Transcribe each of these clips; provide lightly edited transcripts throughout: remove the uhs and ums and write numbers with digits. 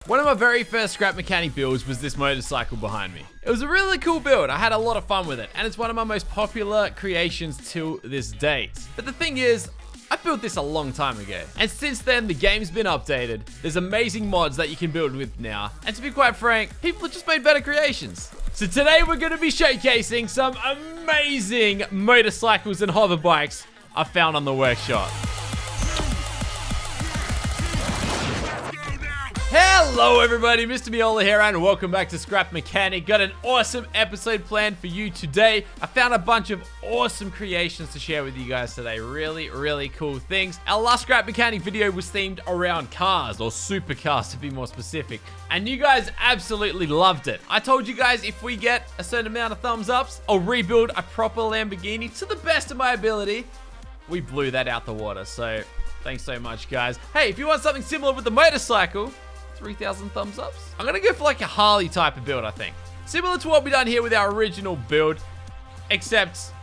One of my very first scrap mechanic builds was this motorcycle behind me. It was a really cool build. I had a lot of fun with it, and it's one of my most popular creations till this date. But the thing is, I built this a long time ago, and since then the game's been updated. There's amazing mods that you can build with now, and to be quite frank, people have just made better creations. So today we're going to be showcasing some amazing motorcycles and hover bikes I found on the workshop. Hello everybody, Mr. Miola here and welcome back to Scrap Mechanic. Got an awesome episode planned for you today. I found a bunch of awesome creations to share with you guys today. Really cool things. Our last Scrap Mechanic video was themed around cars, or supercars to be more specific. And you guys absolutely loved it. I told you guys if we get a certain amount of thumbs ups, I'll rebuild a proper Lamborghini to the best of my ability. We blew that out the water, so thanks so much guys. Hey, if you want something similar with the motorcycle, 3,000 thumbs ups. I'm gonna go for like a Harley type of build, I think. Similar to what we done here with our original build, except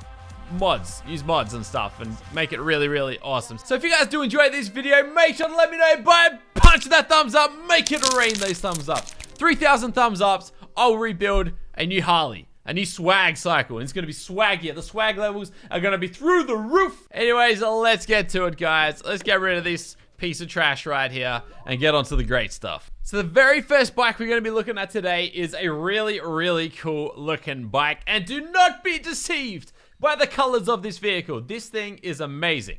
mods. Use mods and stuff and make it really awesome. So if you guys do enjoy this video, make sure to let me know by punching that thumbs up. Make it rain those thumbs up. 3,000 thumbs ups, I'll rebuild a new Harley. A new swag cycle, and it's gonna be swaggier. The swag levels are gonna be through the roof. Anyways, let's get to it, guys. Let's get rid of this piece of trash right here and get on to the great stuff. So the very first bike we're going to be looking at today is a really cool looking bike, and do not be deceived by the colors of this vehicle. This thing is amazing.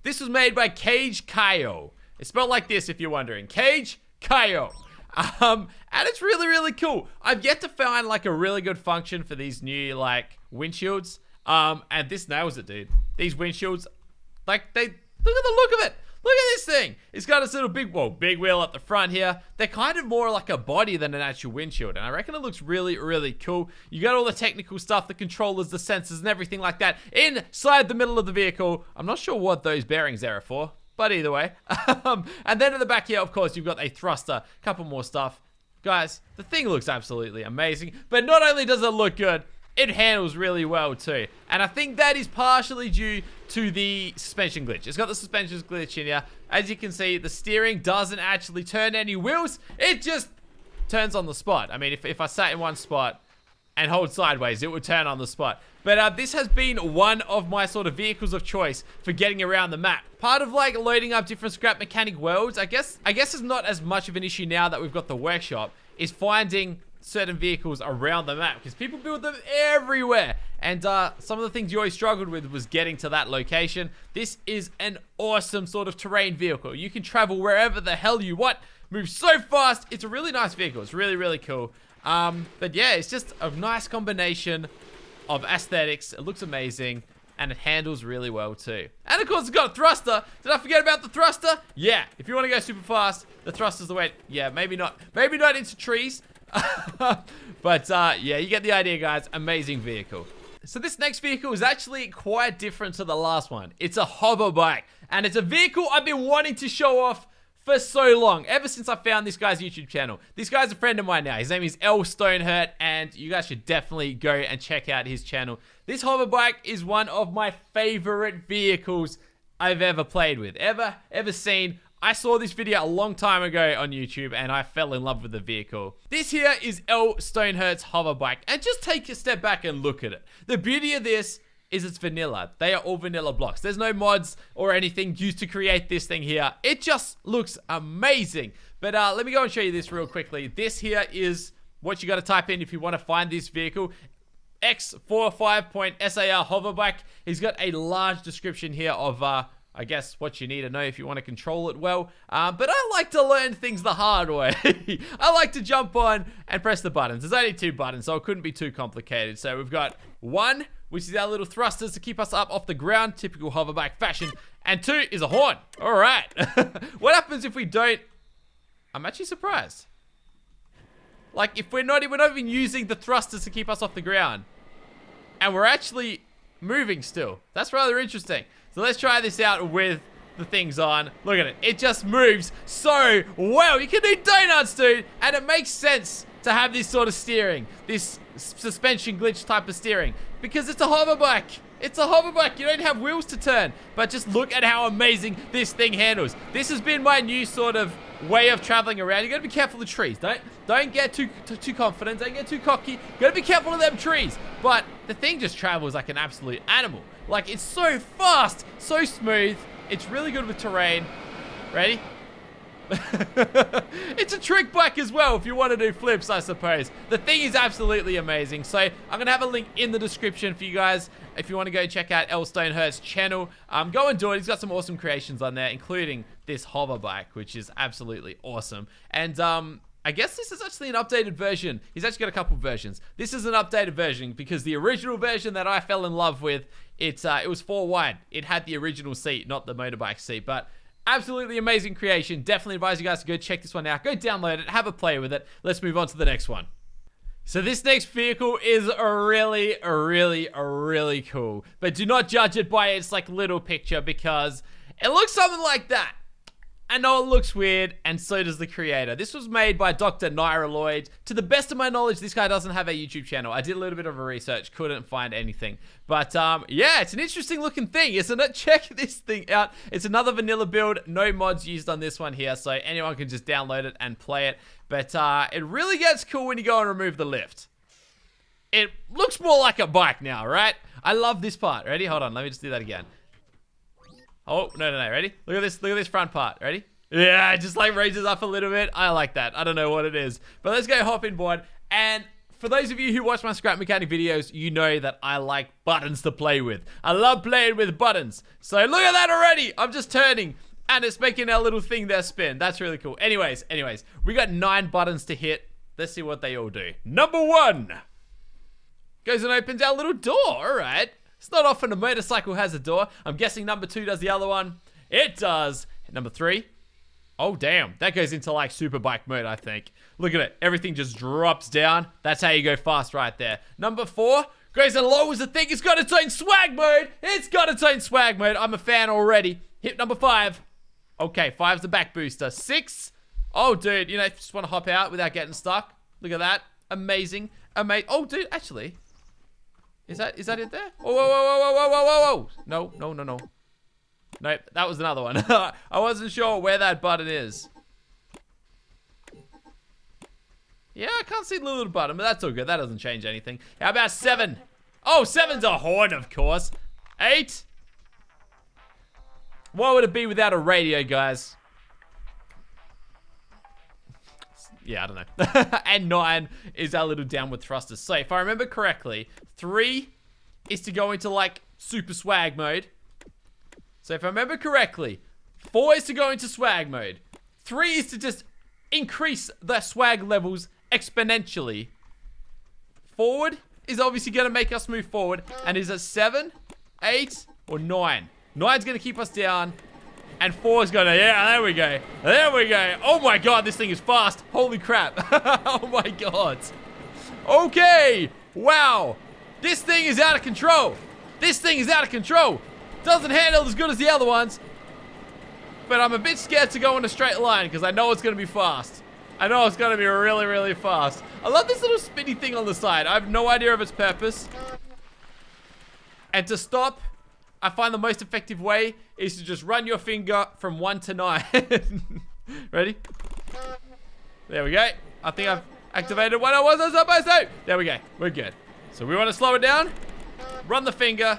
This was made by Khao. It's spelled like this if you're wondering. Khao. And it's really cool. I've yet to find like a really good function for these new like windshields. And this nails it, dude. These windshields, like look at the look of it. Look at this thing. It's got this little big wheel at the front here. They're kind of more like a body than an actual windshield. And I reckon it looks really cool. You got all the technical stuff, the controllers, the sensors, and everything like that inside the middle of the vehicle. I'm not sure what those bearings there are for, but either way. And then in the back here, of course, you've got a thruster, a couple more stuff. Guys, the thing looks absolutely amazing. But not only does it look good, it handles really well too. And I think that is partially due to the suspension glitch. It's got the suspension glitch in here. As you can see, the steering doesn't actually turn any wheels. It just turns on the spot. I mean, if I sat in one spot and hold sideways, it would turn on the spot. But this has been one of my sort of vehicles of choice for getting around the map. Part of like loading up different scrap mechanic worlds, I guess is not as much of an issue now that we've got the workshop, is finding certain vehicles around the map, because people build them everywhere, and some of the things you always struggled with was getting to that location. This is an awesome sort of terrain vehicle. You can travel wherever the hell you want, move so fast. It's a really nice vehicle. It's really cool. But yeah, it's just a nice combination of aesthetics. It looks amazing, and it handles really well too. And of course, it's got a thruster. Did I forget about the thruster? Yeah, if you want to go super fast, the thruster's the way. Yeah, maybe not into trees. But yeah, you get the idea, guys. Amazing vehicle. So this next vehicle is actually quite different to the last one. It's a hover bike, and it's a vehicle I've been wanting to show off for so long, ever since I found this guy's YouTube channel. This guy's a friend of mine now. His name is Stonehurt, and you guys should definitely go and check out his channel. This hover bike is one of my favorite vehicles I've ever played with, ever seen. I saw this video a long time ago on YouTube, and I fell in love with the vehicle. This here is Stonehurt's hover bike, and just take a step back and look at it. The beauty of this is it's vanilla. They are all vanilla blocks. There's no mods or anything used to create this thing here. It just looks amazing. But let me go and show you this real quickly. This here is what you got to type in if you want to find this vehicle. X45.SAR hover bike. He's got a large description here of I guess what you need to know if you want to control it well. But I like to learn things the hard way. I like to jump on and press the buttons. There's only 2 buttons, so it couldn't be too complicated. So we've got 1, which is our little thrusters to keep us up off the ground, typical hoverbike fashion. And 2 is a horn. All right. What happens if we don't? I'm actually surprised. Like if we're not even using the thrusters to keep us off the ground, and we're actually moving still. That's rather interesting. So let's try this out with the things on. Look at it. It just moves so well. You can do donuts, dude. And it makes sense to have this sort of steering, this suspension glitch type of steering, because it's a hover bike. It's a hover bike. You don't have wheels to turn, but just look at how amazing this thing handles. This has been my new sort of way of traveling around. You gotta be careful of trees. Don't get too confident. Don't get too cocky. You gotta be careful of them trees. But the thing just travels like an absolute animal. Like, it's so fast, so smooth. It's really good with terrain. Ready? It's a trick bike as well if you want to do flips, I suppose. The thing is absolutely amazing. So I'm going to have a link in the description for you guys if you want to go check out Hertz's channel. Go and do it. He's got some awesome creations on there, including this hover bike, which is absolutely awesome. And I guess this is actually an updated version. He's actually got a couple versions. This is an updated version because the original version that I fell in love with, it was 4 wide. It had the original seat, not the motorbike seat, but absolutely amazing creation. Definitely advise you guys to go check this one out. Go download it, have a play with it. Let's move on to the next one. So this next vehicle is really cool. But do not judge it by its like little picture because it looks something like that. I know it looks weird, and so does the creator. This was made by Dr. Napier. To the best of my knowledge, this guy doesn't have a YouTube channel. I did a little bit of a research, couldn't find anything. But yeah, it's an interesting looking thing, isn't it? Check this thing out. It's another vanilla build, no mods used on this one here, so anyone can just download it and play it. But it really gets cool when you go and remove the lift. It looks more like a bike now, right? I love this part. Ready? Hold on, let me just do that again. Oh, no, ready? Look at this front part, ready? Yeah, it just like raises up a little bit. I like that. I don't know what it is. But let's go hop in board. And for those of you who watch my scrap mechanic videos, you know that I like buttons to play with. I love playing with buttons. So look at that already. I'm just turning and it's making our little thing there spin. That's really cool. Anyways, we got 9 buttons to hit. Let's see what they all do. Number 1 goes and opens our little door. All right. It's not often a motorcycle has a door. I'm guessing number 2 does the other one. It does. Number 3. Oh, damn. That goes into like super bike mode, I think. Look at it. Everything just drops down. That's how you go fast right there. Number 4 goes and lowers the thing. It's got its own swag mode. It's got its own swag mode. I'm a fan already. Hit number 5. Okay, 5's the back booster. 6. Oh, dude. You know, if you just want to hop out without getting stuck. Look at that. Amazing. Oh, dude. Actually... Is that it there? Whoa. No. Nope, that was another one. I wasn't sure where that button is. Yeah, I can't see the little button, but that's all good. That doesn't change anything. How about 7? Oh, 7's a horn, of course. 8? What would it be without a radio, guys? Yeah, I don't know. And 9 is our little downward thrusters. So if I remember correctly, 3 is to go into like super swag mode. So if I remember correctly, 4 is to go into swag mode. 3 is to just increase the swag levels exponentially. Forward is obviously going to make us move forward. And is it 7, 8, or 9? 9's going to keep us down. And 4 is gonna, yeah, there we go. There we go. Oh my god, this thing is fast. Holy crap. Oh my god. Okay. Wow. This thing is out of control. This thing is out of control. Doesn't handle as good as the other ones. But I'm a bit scared to go in a straight line because I know it's gonna be fast. I know it's gonna be really fast. I love this little spinny thing on the side. I have no idea of its purpose. And to stop, I find the most effective way is to just run your finger from 1 to 9. Ready? There we go. I think I've activated what I wasn't supposed to. There we go. We're good. So we want to slow it down. Run the finger.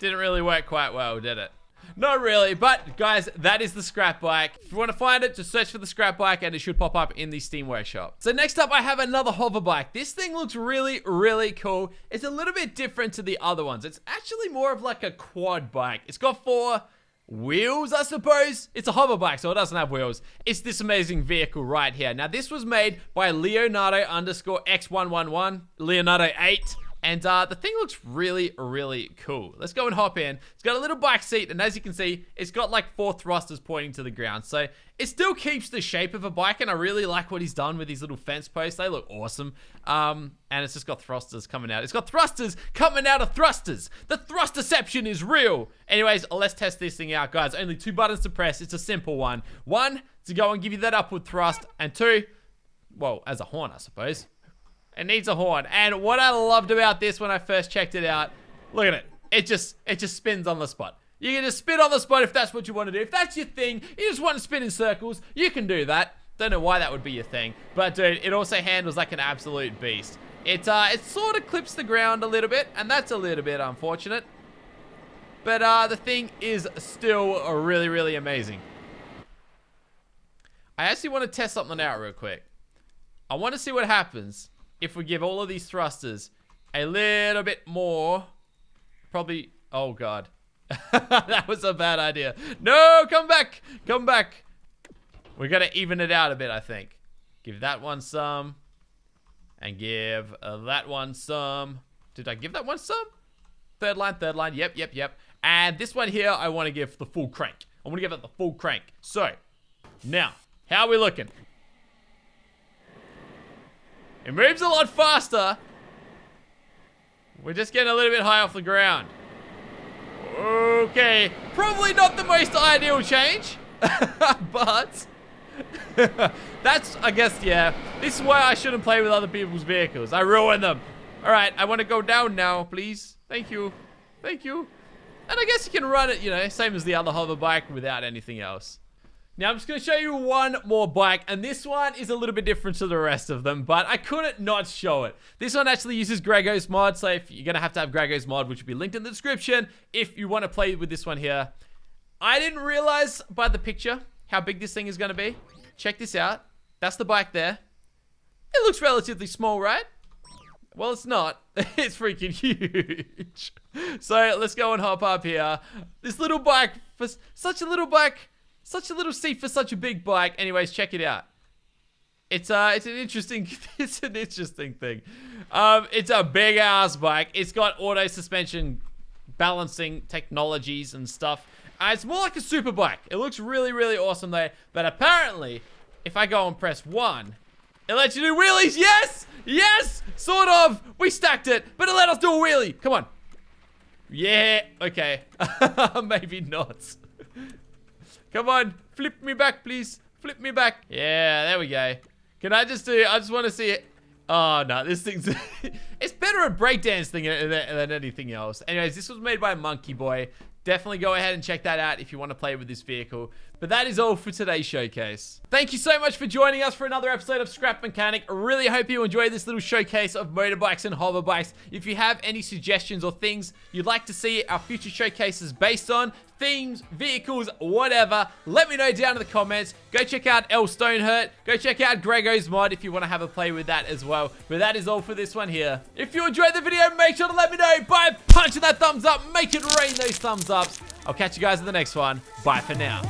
Didn't really work quite well, did it? Not really, but guys, that is the scrap bike. If you want to find it, just search for the scrap bike and it should pop up in the Steam Workshop. So next up, I have another hover bike. This thing looks really cool. It's a little bit different to the other ones. It's actually more of like a quad bike. It's got 4 wheels, I suppose. It's a hover bike, so it doesn't have wheels. It's this amazing vehicle right here. Now, this was made by Leonardo X111, Leonardo 8. And the thing looks really cool. Let's go and hop in. It's got a little bike seat, and as you can see, it's got like 4 thrusters pointing to the ground. So it still keeps the shape of a bike, and I really like what he's done with these little fence posts. They look awesome. And it's just got thrusters coming out. It's got thrusters coming out of thrusters. The thrusterception is real. Anyways, let's test this thing out, guys. Only 2 buttons to press. It's a simple one. 1, to go and give you that upward thrust, and 2, well, as a horn, I suppose. It needs a horn. And what I loved about this when I first checked it out, look at it. It just spins on the spot. You can just spin on the spot if that's what you want to do. If that's your thing, you just want to spin in circles, you can do that. Don't know why that would be your thing. But dude, it also handles like an absolute beast. It sort of clips the ground a little bit, and that's a little bit unfortunate. But the thing is still really, really amazing. I actually want to test something out real quick. I want to see what happens if we give all of these thrusters a little bit more. Probably, oh God. That was a bad idea. No, come back. Come back. We got to even it out a bit, I think. Give that one some. And give that one some. Did I give that one some? Third line, third line. Yep, yep, yep. And this one here, I want to give the full crank. I want to give it the full crank. So, now, how are we looking? It moves a lot faster. We're just getting a little bit high off the ground. Okay. Probably not the most ideal change. But that's, I guess, yeah. This is why I shouldn't play with other people's vehicles. I ruin them. Alright, I want to go down now, please. Thank you. Thank you. And I guess you can run it, you know, same as the other hover bike without anything else. Now, I'm just going to show you one more bike, and this one is a little bit different to the rest of them, but I couldn't not show it. This one actually uses Griego's mod, so if you're going to have Griego's mod, which will be linked in the description, if you want to play with this one here. I didn't realize by the picture how big this thing is going to be. Check this out. That's the bike there. It looks relatively small, right? Well, it's not. It's freaking huge. So, let's go and hop up here. This little bike, for such a little bike... Such a little seat for such a big bike. Anyways, check it out. It's an interesting thing. It's a big ass bike. It's got auto suspension balancing technologies and stuff. It's more like a super bike. It looks really, really awesome there. But apparently, if I go and press 1, it lets you do wheelies. Yes! Yes! Sort of. We stacked it, but it let us do a wheelie. Come on. Yeah. Okay. Maybe not. Come on, flip me back, please. Flip me back. Yeah, there we go. Can I just do, I just want to see it. Oh, no, this thing's, it's better at breakdancing than anything else. Anyways, this was made by Monkey Boy. Definitely go ahead and check that out if you want to play with this vehicle. But that is all for today's showcase. Thank you so much for joining us for another episode of Scrap Mechanic. I really hope you enjoyed this little showcase of motorbikes and hover bikes. If you have any suggestions or things you'd like to see our future showcases based on, themes, vehicles, whatever, let me know down in the comments. Go check out El Stonehurt. Go check out Griego's mod if you want to have a play with that as well. But that is all for this one here. If you enjoyed the video, make sure to let me know by punching that thumbs up. Make it rain those thumbs ups. I'll catch you guys in the next one. Bye for now.